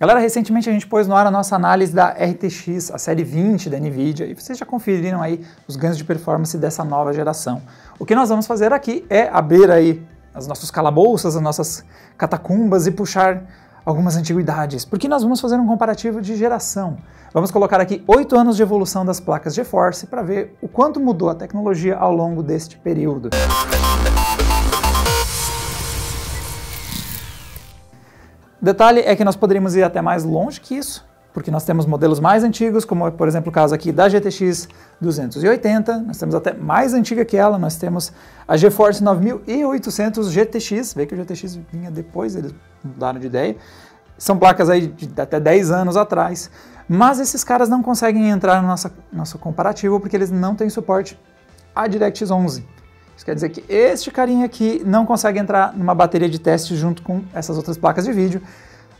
Galera, recentemente a gente pôs no ar a nossa análise da RTX, a série 20 da NVIDIA, e vocês já conferiram aí os ganhos de performance dessa nova geração. O que nós vamos fazer aqui é abrir aí as nossas calabouças, as nossas catacumbas e puxar algumas antiguidades, porque nós vamos fazer um comparativo de geração. Vamos colocar aqui 8 anos de evolução das placas GeForce para ver o quanto mudou a tecnologia ao longo deste período. Detalhe é que nós poderíamos ir até mais longe que isso, porque nós temos modelos mais antigos, como por exemplo o caso aqui da GTX 280, nós temos até mais antiga que ela, nós temos a GeForce 9800 GTX, vê que o GTX vinha depois, eles mudaram de ideia, são placas aí de até 10 anos atrás, mas esses caras não conseguem entrar no nosso comparativo porque eles não têm suporte a DirectX 11. Isso quer dizer que este carinha aqui não consegue entrar numa bateria de teste junto com essas outras placas de vídeo.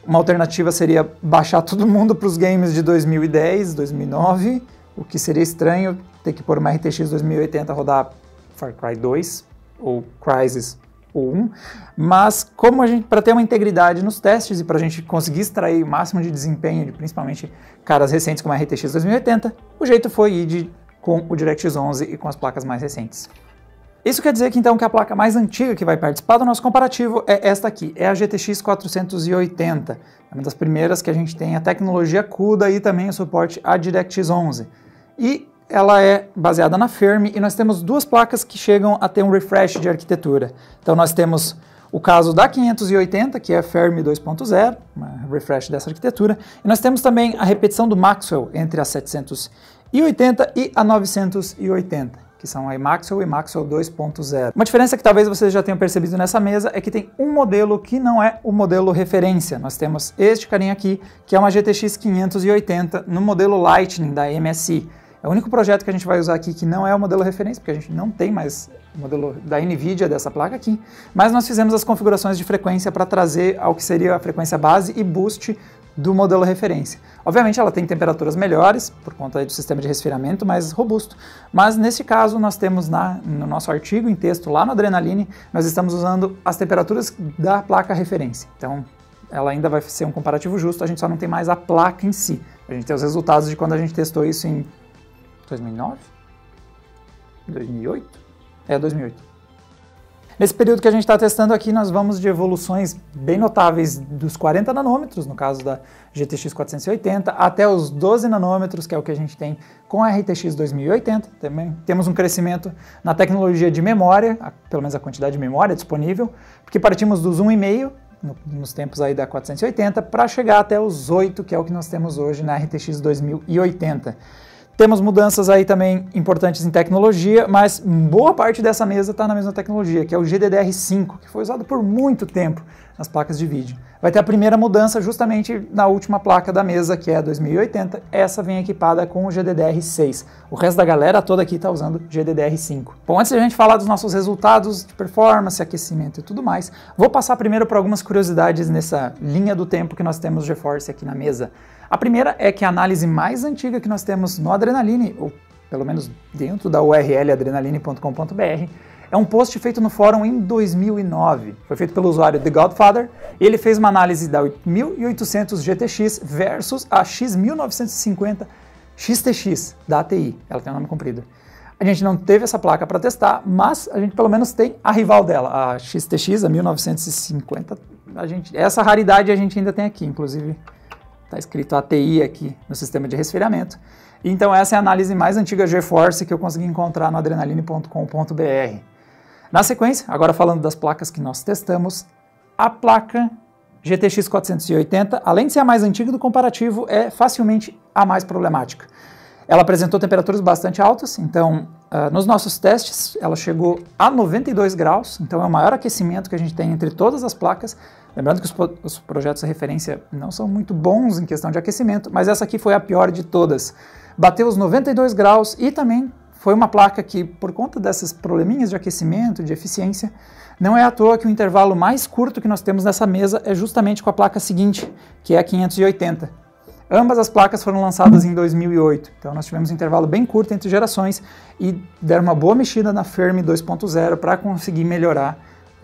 Uma alternativa seria baixar todo mundo para os games de 2010, 2009, o que seria estranho ter que pôr uma RTX 2080 rodar Far Cry 2 ou Crysis 1, mas como a gente, para ter uma integridade nos testes e para a gente conseguir extrair o máximo de desempenho de principalmente caras recentes como a RTX 2080, o jeito foi ir com o DirectX 11 e com as placas mais recentes. Isso quer dizer que então que a placa mais antiga que vai participar do nosso comparativo é esta aqui, é a GTX 480. É uma das primeiras que a gente tem a tecnologia CUDA e também o suporte a DirectX 11. E ela é baseada na Fermi e nós temos duas placas que chegam a ter um refresh de arquitetura. Então nós temos o caso da 580, que é a Fermi 2.0, uma refresh dessa arquitetura, e nós temos também a repetição do Maxwell entre a 780 e a 980. Que são a Maxwell e Maxwell 2.0. Uma diferença que talvez vocês já tenham percebido nessa mesa é que tem um modelo que não é o modelo referência. Nós temos este carinha aqui, que é uma GTX 580 no modelo Lightning da MSI. É o único projeto que a gente vai usar aqui que não é o modelo referência, porque a gente não tem mais o modelo da NVIDIA dessa placa aqui, mas nós fizemos as configurações de frequência para trazer ao que seria a frequência base e boost do modelo referência. Obviamente ela tem temperaturas melhores, por conta do sistema de resfriamento mais robusto, mas nesse caso nós temos no nosso artigo em texto lá no Adrenaline, nós estamos usando as temperaturas da placa referência. Então ela ainda vai ser um comparativo justo, a gente só não tem mais a placa em si. A gente tem os resultados de quando a gente testou isso em 2009? 2008? É, 2008. Nesse período que a gente está testando aqui, nós vamos de evoluções bem notáveis dos 40 nanômetros, no caso da GTX 480, até os 12 nanômetros, que é o que a gente tem com a RTX 2080. Também temos um crescimento na tecnologia de memória, pelo menos a quantidade de memória disponível, porque partimos dos 1,5 nos tempos aí da 480 para chegar até os 8, que é o que nós temos hoje na RTX 2080. Temos mudanças aí também importantes em tecnologia, mas boa parte dessa mesa está na mesma tecnologia, que é o GDDR5, que foi usado por muito tempo nas placas de vídeo. Vai ter a primeira mudança justamente na última placa da mesa, que é a 2080. Essa vem equipada com o GDDR6. O resto da galera toda aqui está usando GDDR5. Bom, antes de a gente falar dos nossos resultados de performance, aquecimento e tudo mais, vou passar primeiro por algumas curiosidades nessa linha do tempo que nós temos GeForce aqui na mesa. A primeira é que a análise mais antiga que nós temos no Adrenaline, ou pelo menos dentro da URL adrenaline.com.br, é um post feito no fórum em 2009. Foi feito pelo usuário The Godfather, e ele fez uma análise da 8800 GTX versus a X1950 XTX da ATI. Ela tem um nome comprido. A gente não teve essa placa para testar, mas a gente pelo menos tem a rival dela, a XTX, a 1950. Essa raridade a gente ainda tem aqui, inclusive está escrito ATI aqui no sistema de resfriamento. Então essa é a análise mais antiga GeForce que eu consegui encontrar no adrenaline.com.br. Na sequência, agora falando das placas que nós testamos, a placa GTX 480, além de ser a mais antiga do comparativo, é facilmente a mais problemática. Ela apresentou temperaturas bastante altas, então nos nossos testes ela chegou a 92 graus, então é o maior aquecimento que a gente tem entre todas as placas. Lembrando que os projetos de referência não são muito bons em questão de aquecimento, mas essa aqui foi a pior de todas. Bateu os 92 graus e também foi uma placa que, por conta desses probleminhas de aquecimento, de eficiência, não é à toa que o intervalo mais curto que nós temos nessa mesa é justamente com a placa seguinte, que é a 580. Ambas as placas foram lançadas em 2008, então nós tivemos um intervalo bem curto entre gerações e deram uma boa mexida na Fermi 2.0 para conseguir melhorar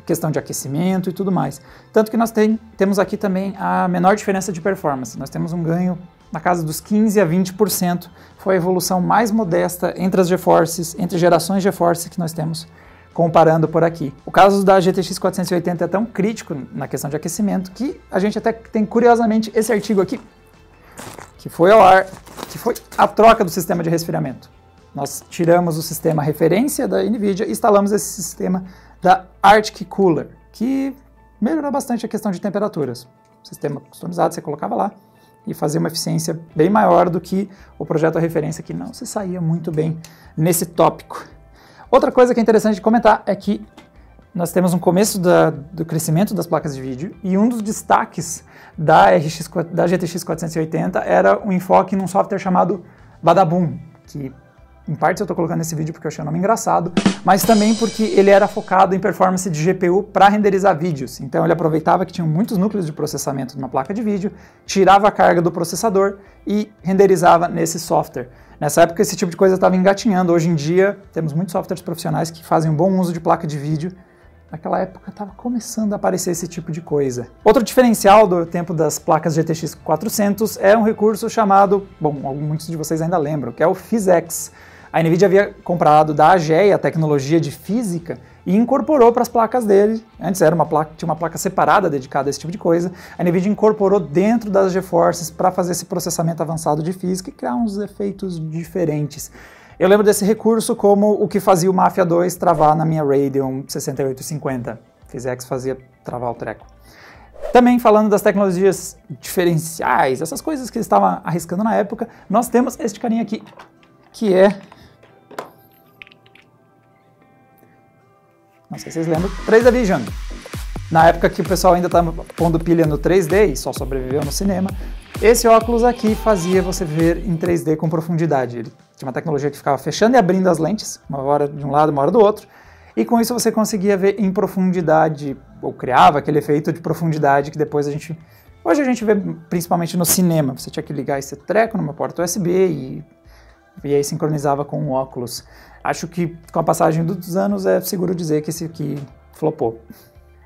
questão de aquecimento e tudo mais. Tanto que nós temos aqui também a menor diferença de performance. Nós temos um ganho na casa dos 15% a 20%. Foi a evolução mais modesta entre as GeForces, entre gerações GeForce que nós temos comparando por aqui. O caso da GTX 480 é tão crítico na questão de aquecimento que a gente até tem, curiosamente, esse artigo aqui, que foi ao ar, que foi a troca do sistema de resfriamento. Nós tiramos o sistema referência da NVIDIA e instalamos esse sistema da Arctic Cooler, que melhorou bastante a questão de temperaturas. O sistema customizado, você colocava lá e fazia uma eficiência bem maior do que o projeto a referência, que não se saía muito bem nesse tópico. Outra coisa que é interessante de comentar é que nós temos um começo do crescimento das placas de vídeo e um dos destaques da GTX 480 era um enfoque num software chamado Badaboom, que em parte eu estou colocando nesse vídeo porque eu achei o nome engraçado, mas também porque ele era focado em performance de GPU para renderizar vídeos. Então ele aproveitava que tinham muitos núcleos de processamento numa placa de vídeo, tirava a carga do processador e renderizava nesse software. Nessa época esse tipo de coisa estava engatinhando. Hoje em dia temos muitos softwares profissionais que fazem um bom uso de placa de vídeo. Naquela época estava começando a aparecer esse tipo de coisa. Outro diferencial do tempo das placas GTX 400 é um recurso chamado, bom, muitos de vocês ainda lembram, que é o PhysX. A NVIDIA havia comprado da AGEA a tecnologia de física e incorporou para as placas dele. Antes era tinha uma placa separada dedicada a esse tipo de coisa. A NVIDIA incorporou dentro das GeForces para fazer esse processamento avançado de física e criar uns efeitos diferentes. Eu lembro desse recurso como o que fazia o Mafia 2 travar na minha Radeon 6850. PhysX fazia travar o treco. Também falando das tecnologias diferenciais, essas coisas que eles estavam arriscando na época, nós temos este carinha aqui, que é... não sei se vocês lembram, 3D Vision. Na época que o pessoal ainda estava pondo pilha no 3D e só sobreviveu no cinema, esse óculos aqui fazia você ver em 3D com profundidade. Ele tinha uma tecnologia que ficava fechando e abrindo as lentes, uma hora de um lado, uma hora do outro, e com isso você conseguia ver em profundidade, ou criava aquele efeito de profundidade que depois hoje a gente vê principalmente no cinema. Você tinha que ligar esse treco numa porta USB e aí sincronizava com o óculos. Acho que com a passagem dos anos é seguro dizer que esse aqui flopou.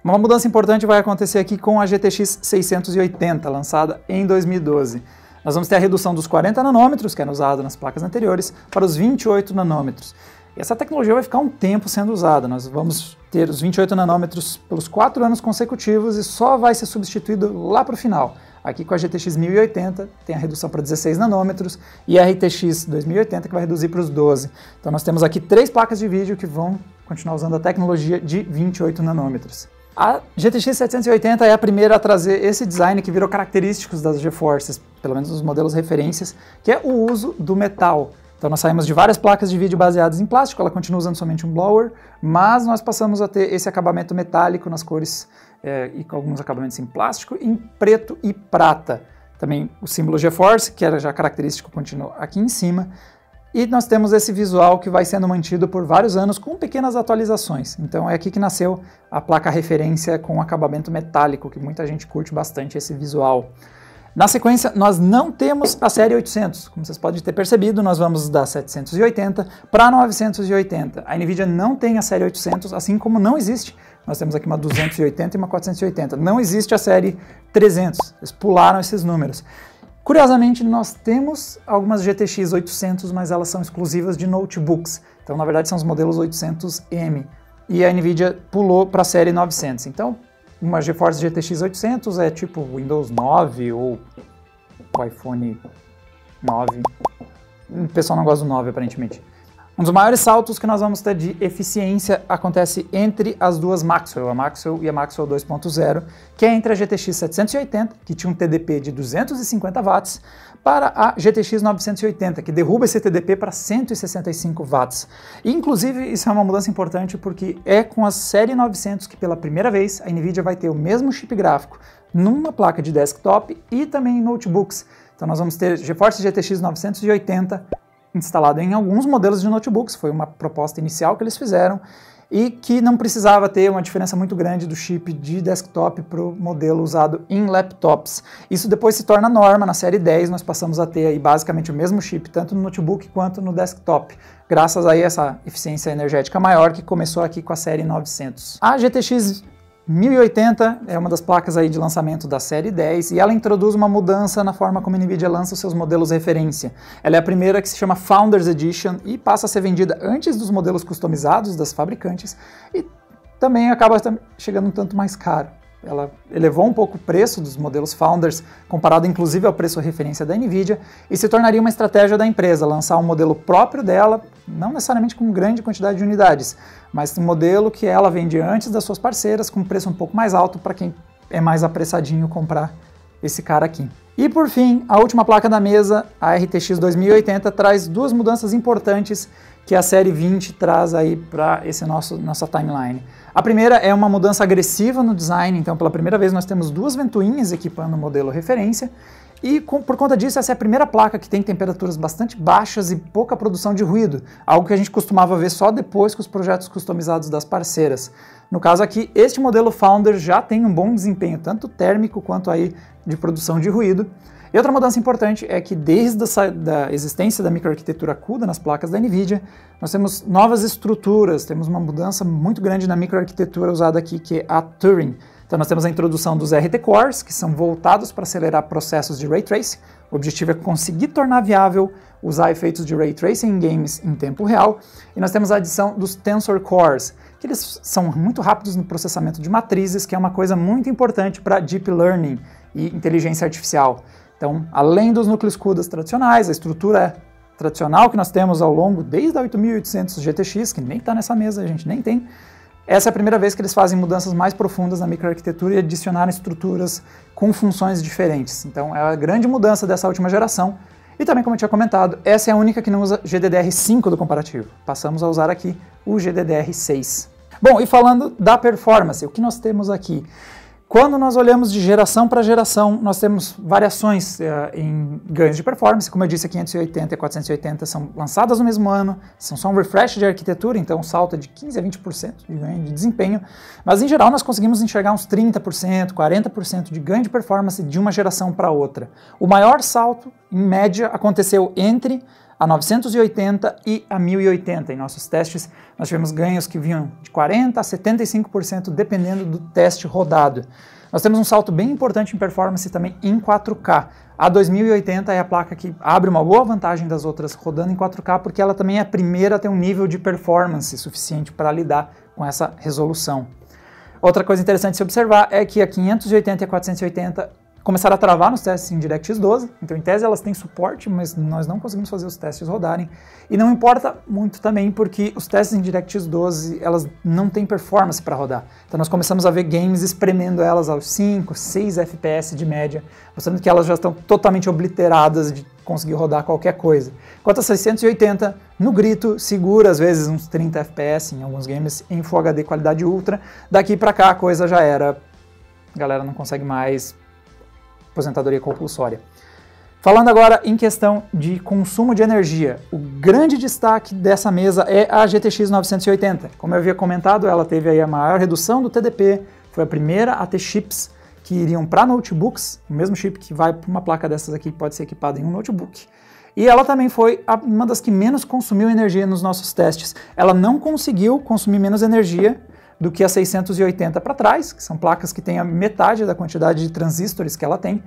Uma mudança importante vai acontecer aqui com a GTX 680, lançada em 2012. Nós vamos ter a redução dos 40 nanômetros, que era usado nas placas anteriores, para os 28 nanômetros. E essa tecnologia vai ficar um tempo sendo usada. Nós vamos ter os 28 nanômetros pelos 4 anos consecutivos e só vai ser substituído lá para o final. Aqui com a GTX 1080 tem a redução para 16 nanômetros e a RTX 2080 que vai reduzir para os 12. Então nós temos aqui 3 placas de vídeo que vão continuar usando a tecnologia de 28 nanômetros. A GTX 780 é a primeira a trazer esse design que virou característico das GeForces, pelo menos nos modelos referências, que é o uso do metal. Então nós saímos de várias placas de vídeo baseadas em plástico, ela continua usando somente um blower, mas nós passamos a ter esse acabamento metálico nas cores e com alguns acabamentos em plástico, em preto e prata. Também o símbolo GeForce, que era já característico, continua aqui em cima. E nós temos esse visual que vai sendo mantido por vários anos com pequenas atualizações. Então é aqui que nasceu a placa referência com acabamento metálico, que muita gente curte bastante esse visual. Na sequência, nós não temos a série 800. Como vocês podem ter percebido, nós vamos da 780 para 980. A NVIDIA não tem a série 800, assim como não existe. Nós temos aqui uma 280 e uma 480. Não existe a série 300. Eles pularam esses números. Curiosamente, nós temos algumas GTX 800, mas elas são exclusivas de notebooks. Então, na verdade, são os modelos 800M. E a NVIDIA pulou para a série 900. Então, uma GeForce GTX 800 é tipo Windows 9 ou o iPhone 9. O pessoal não gosta do 9, aparentemente. Um dos maiores saltos que nós vamos ter de eficiência acontece entre as duas Maxwell, a Maxwell e a Maxwell 2.0, que é entre a GTX 780, que tinha um TDP de 250 watts, para a GTX 980, que derruba esse TDP para 165 watts. E, inclusive, isso é uma mudança importante porque é com a série 900 que, pela primeira vez, a NVIDIA vai ter o mesmo chip gráfico numa placa de desktop e também em notebooks. Então nós vamos ter GeForce GTX 980 instalado em alguns modelos de notebooks, foi uma proposta inicial que eles fizeram, e que não precisava ter uma diferença muito grande do chip de desktop para o modelo usado em laptops. Isso depois se torna norma, na série 10 nós passamos a ter aí basicamente o mesmo chip, tanto no notebook quanto no desktop, graças a essa eficiência energética maior que começou aqui com a série 900. A GTX 1080 é uma das placas aí de lançamento da série 10 e ela introduz uma mudança na forma como a NVIDIA lança os seus modelos referência. Ela é a primeira que se chama Founders Edition e passa a ser vendida antes dos modelos customizados das fabricantes e também acaba chegando um tanto mais caro. Ela elevou um pouco o preço dos modelos Founders, comparado inclusive ao preço referência da NVIDIA, e se tornaria uma estratégia da empresa, lançar um modelo próprio dela, não necessariamente com grande quantidade de unidades, mas um modelo que ela vende antes das suas parceiras, com um preço um pouco mais alto para quem é mais apressadinho comprar esse cara aqui. E por fim, a última placa da mesa, a RTX 2080, traz duas mudanças importantes que a série 20 traz aí para nossa timeline. A primeira é uma mudança agressiva no design, então pela primeira vez nós temos duas ventoinhas equipando o modelo referência, e por conta disso essa é a primeira placa que tem temperaturas bastante baixas e pouca produção de ruído, algo que a gente costumava ver só depois com os projetos customizados das parceiras. No caso aqui, este modelo Founder já tem um bom desempenho, tanto térmico quanto aí de produção de ruído. E outra mudança importante é que desde a existência da microarquitetura CUDA nas placas da NVIDIA, nós temos novas estruturas, temos uma mudança muito grande na microarquitetura usada aqui, que é a Turing. Então nós temos a introdução dos RT Cores, que são voltados para acelerar processos de Ray Tracing. O objetivo é conseguir tornar viável usar efeitos de Ray Tracing em games em tempo real. E nós temos a adição dos Tensor Cores, que eles são muito rápidos no processamento de matrizes, que é uma coisa muito importante para Deep Learning e inteligência artificial. Então, além dos núcleos CUDA tradicionais, a estrutura tradicional que nós temos ao longo desde a 8800 GTX, que nem está nessa mesa, a gente nem tem, essa é a primeira vez que eles fazem mudanças mais profundas na microarquitetura e adicionaram estruturas com funções diferentes. Então, é a grande mudança dessa última geração. E também, como eu tinha comentado, essa é a única que não usa GDDR5 do comparativo. Passamos a usar aqui o GDDR6. Bom, e falando da performance, o que nós temos aqui? Quando nós olhamos de geração para geração, nós temos variações em ganhos de performance. Como eu disse, a 580 e 480 são lançadas no mesmo ano, são só um refresh de arquitetura, então um salto de 15 a 20% de ganho de desempenho. Mas, em geral, nós conseguimos enxergar uns 30%, 40% de ganho de performance de uma geração para outra. O maior salto, em média, aconteceu entre a 980 e a 1080. Em nossos testes, nós tivemos ganhos que vinham de 40% a 75%, dependendo do teste rodado. Nós temos um salto bem importante em performance também em 4K. A 2080 é a placa que abre uma boa vantagem das outras rodando em 4K, porque ela também é a primeira a ter um nível de performance suficiente para lidar com essa resolução. Outra coisa interessante de se observar é que a 580 e a 480 começaram a travar nos testes em DirectX 12, então em tese elas têm suporte, mas nós não conseguimos fazer os testes rodarem, e não importa muito também porque os testes em DirectX 12 elas não têm performance para rodar, então nós começamos a ver games espremendo elas aos 5, 6 FPS de média, mostrando que elas já estão totalmente obliteradas de conseguir rodar qualquer coisa. Enquanto a 680, no grito, segura às vezes uns 30 FPS em alguns games em Full HD qualidade ultra, daqui para cá a coisa já era, a galera não consegue mais, aposentadoria compulsória. Falando agora em questão de consumo de energia, o grande destaque dessa mesa é a GTX 980. Como eu havia comentado, ela teve aí a maior redução do TDP, foi a primeira a ter chips que iriam para notebooks, o mesmo chip que vai para uma placa dessas aqui pode ser equipada em um notebook. E ela também foi uma das que menos consumiu energia nos nossos testes. Ela não conseguiu consumir menos energia do que a 680 para trás, que são placas que têm a metade da quantidade de transistores que ela tem,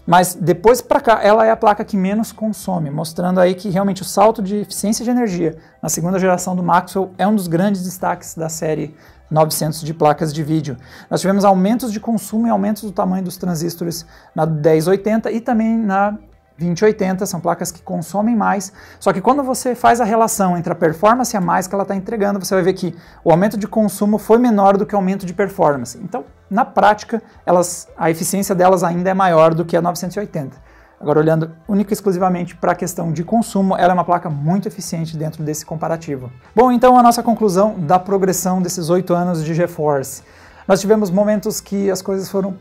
mas depois para cá ela é a placa que menos consome, mostrando aí que realmente o salto de eficiência de energia na segunda geração do Maxwell é um dos grandes destaques da série 900 de placas de vídeo. Nós tivemos aumentos de consumo e aumentos do tamanho dos transistores na 1080 e também na 2080, são placas que consomem mais, só que quando você faz a relação entre a performance a mais que ela está entregando, você vai ver que o aumento de consumo foi menor do que o aumento de performance. Então, na prática, a eficiência delas ainda é maior do que a 980. Agora, olhando única e exclusivamente para a questão de consumo, ela é uma placa muito eficiente dentro desse comparativo. Bom, então a nossa conclusão da progressão desses 8 anos de GeForce. Nós tivemos momentos que as coisas foram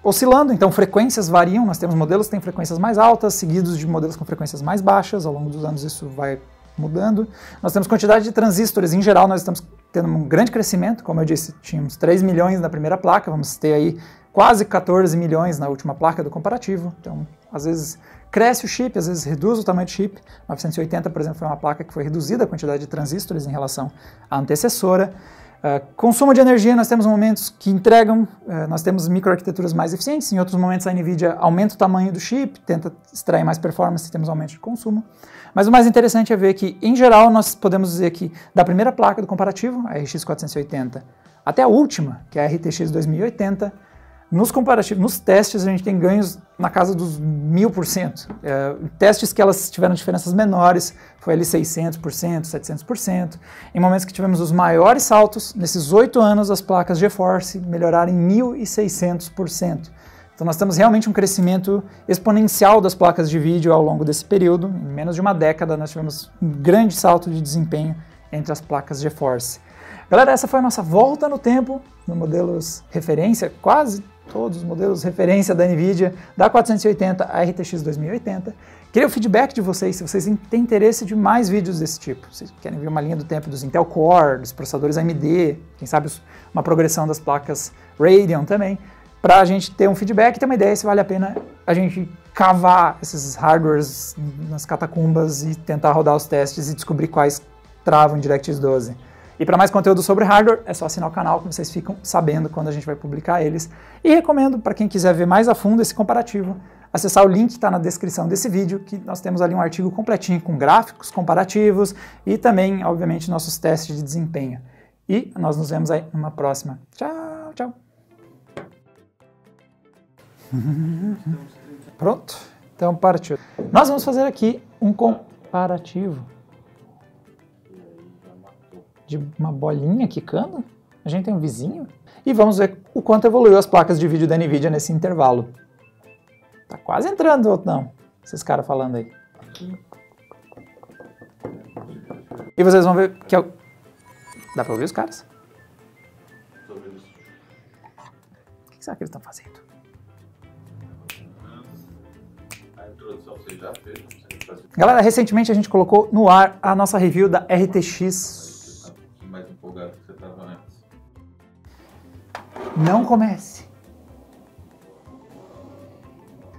oscilando, então frequências variam, nós temos modelos que têm frequências mais altas, seguidos de modelos com frequências mais baixas, ao longo dos anos isso vai mudando. Nós temos quantidade de transistores, em geral nós estamos tendo um grande crescimento, como eu disse, tínhamos 3 milhões na primeira placa, vamos ter aí quase 14 milhões na última placa do comparativo, então às vezes cresce o chip, às vezes reduz o tamanho do chip. 980, por exemplo, foi uma placa que foi reduzida a quantidade de transistores em relação à antecessora. Consumo de energia, nós temos momentos que entregam, nós temos microarquiteturas mais eficientes, em outros momentos a NVIDIA aumenta o tamanho do chip, tenta extrair mais performance e temos aumento de consumo. Mas o mais interessante é ver que, em geral, nós podemos dizer que da primeira placa do comparativo, a RX 480, até a última, que é a RTX 2080, nos comparativos, nos testes, a gente tem ganhos na casa dos 1000%. Testes que elas tiveram diferenças menores, foi ali 600%, 700%. Em momentos que tivemos os maiores saltos, nesses 8 anos, as placas GeForce melhoraram em 1600%. Então nós temos realmente um crescimento exponencial das placas de vídeo ao longo desse período. Em menos de uma década, nós tivemos um grande salto de desempenho entre as placas GeForce. Galera, essa foi a nossa volta no tempo, no modelos referência, quase todos os modelos referência da NVIDIA, da 480 à RTX 2080. Queria o feedback de vocês, se vocês têm interesse de mais vídeos desse tipo. Se vocês querem ver uma linha do tempo dos Intel Core, dos processadores AMD, quem sabe uma progressão das placas Radeon também, para a gente ter um feedback e ter uma ideia se vale a pena a gente cavar esses hardwares nas catacumbas e tentar rodar os testes e descobrir quais travam em DirectX 12. E para mais conteúdo sobre hardware, é só assinar o canal que vocês ficam sabendo quando a gente vai publicar eles. E recomendo, para quem quiser ver mais a fundo esse comparativo, acessar o link que está na descrição desse vídeo, que nós temos ali um artigo completinho com gráficos comparativos e também, obviamente, nossos testes de desempenho. E nós nos vemos aí numa próxima. Tchau, tchau. Pronto? Então partiu. Nós vamos fazer aqui um comparativo de uma bolinha quicando. A gente tem um vizinho. E vamos ver o quanto evoluiu as placas de vídeo da NVIDIA nesse intervalo. Tá quase entrando, ou não? Esses caras falando aí. E vocês vão ver que eu... Dá pra ouvir os caras? O que será que eles estão fazendo? A introdução você já fez? Galera, recentemente a gente colocou no ar a nossa review da RTX. Mais empolgado que você estava antes. Não comece.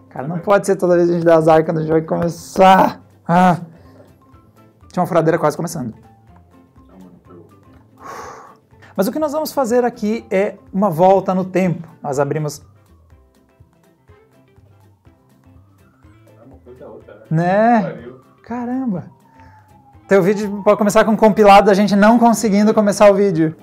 Cara, não pode ser toda vez a gente dar azar quando a gente vai começar. Tinha uma furadeira quase começando. Mas o que nós vamos fazer aqui é uma volta no tempo. Nós abrimos... Uma coisa outra, né? Caramba. Teu vídeo pode começar com um compilado da gente não conseguindo começar o vídeo.